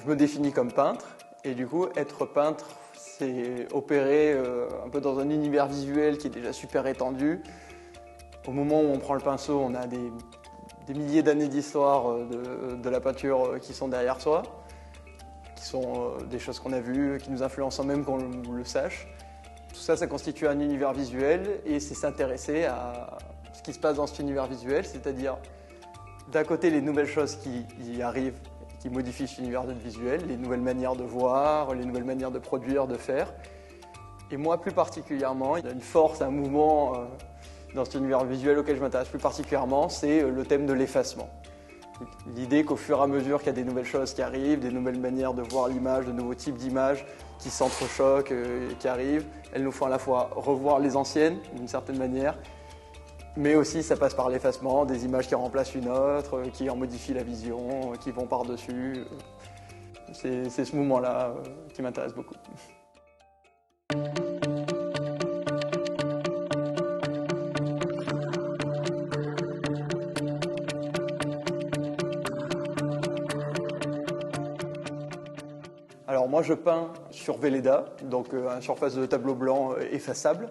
je me définis comme peintre et du coup être peintre c'est opérer un peu dans un univers visuel qui est déjà super étendu. Au moment où on prend le pinceau, on a des milliers d'années d'histoire de la peinture qui sont derrière soi, qui sont des choses qu'on a vues, qui nous influencent sans même qu'on le sache. Tout ça, ça constitue un univers visuel et c'est s'intéresser à ce qui se passe dans cet univers visuel, c'est-à-dire d'un côté les nouvelles choses qui y arrivent, qui modifient cet univers visuel, les nouvelles manières de voir, les nouvelles manières de produire, de faire. Et moi plus particulièrement, il y a une force, un mouvement dans cet univers visuel auquel je m'intéresse plus particulièrement, c'est le thème de l'effacement. L'idée qu'au fur et à mesure qu'il y a des nouvelles choses qui arrivent, des nouvelles manières de voir l'image, de nouveaux types d'images qui s'entrechoquent et qui arrivent, elles nous font à la fois revoir les anciennes d'une certaine manière, mais aussi ça passe par l'effacement, des images qui remplacent une autre, qui en modifient la vision, qui vont par-dessus. C'est ce mouvement-là qui m'intéresse beaucoup. Alors moi je peins sur Velleda, donc une surface de tableau blanc effaçable,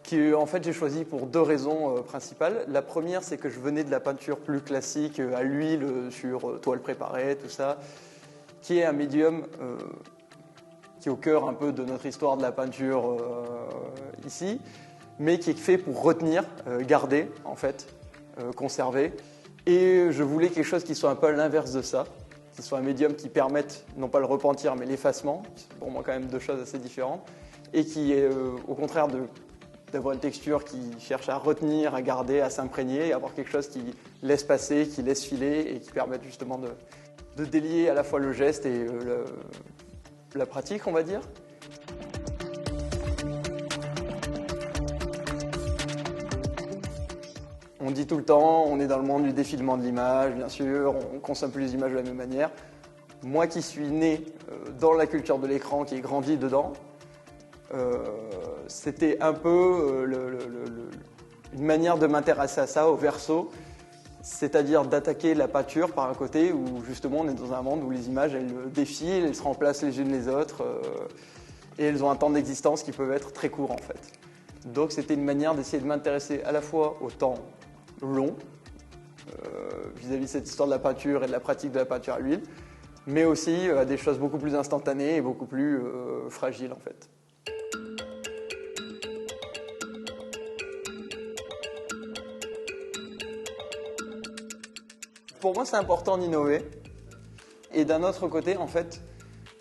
qui en fait j'ai choisi pour deux raisons principales. La première c'est que je venais de la peinture plus classique à l'huile sur toile préparée, tout ça, qui est un médium qui est au cœur un peu de notre histoire de la peinture ici, mais qui est fait pour retenir, garder en fait, conserver. Et je voulais quelque chose qui soit un peu à l'inverse de ça, qui soit un médium qui permette, non pas le repentir, mais l'effacement, c'est pour moi quand même deux choses assez différentes, et qui est au contraire d'avoir une texture qui cherche à retenir, à garder, à s'imprégner, et avoir quelque chose qui laisse passer, qui laisse filer, et qui permette justement de délier à la fois le geste et la pratique, on va dire. On dit tout le temps, on est dans le monde du défilement de l'image, bien sûr, on consomme plus les images de la même manière. Moi qui suis né dans la culture de l'écran, qui ai grandi dedans, c'était un peu une manière de m'intéresser à ça, au verso, c'est-à-dire d'attaquer la peinture par un côté où justement on est dans un monde où les images elles défilent, elles se remplacent les unes les autres et elles ont un temps d'existence qui peut être très court en fait. Donc c'était une manière d'essayer de m'intéresser à la fois au temps long vis-à-vis de cette histoire de la peinture et de la pratique de la peinture à l'huile, mais aussi à des choses beaucoup plus instantanées et beaucoup plus fragiles en fait. Pour moi, c'est important d'innover. Et d'un autre côté, en fait,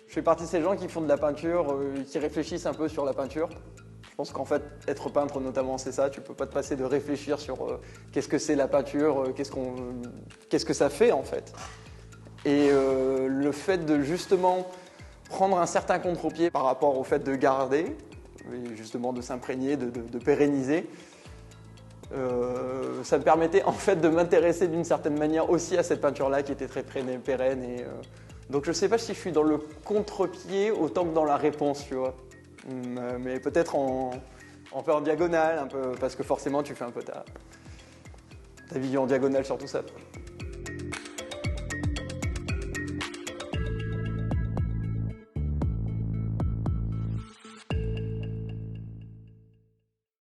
je fais partie de ces gens qui font de la peinture, qui réfléchissent un peu sur la peinture. Je pense qu'en fait, être peintre notamment, c'est ça. Tu peux pas te passer de réfléchir sur qu'est-ce que c'est la peinture, qu'est-ce que ça fait en fait. Et le fait de justement prendre un certain contre-pied par rapport au fait de garder, et justement de s'imprégner, de pérenniser, ça me permettait en fait de m'intéresser d'une certaine manière aussi à cette peinture-là qui était très pérenne. Donc je ne sais pas si je suis dans le contre-pied autant que dans la réponse, tu vois. Mais peut-être un peu en diagonale, un peu, parce que forcément tu fais un peu ta vision en diagonale sur tout ça.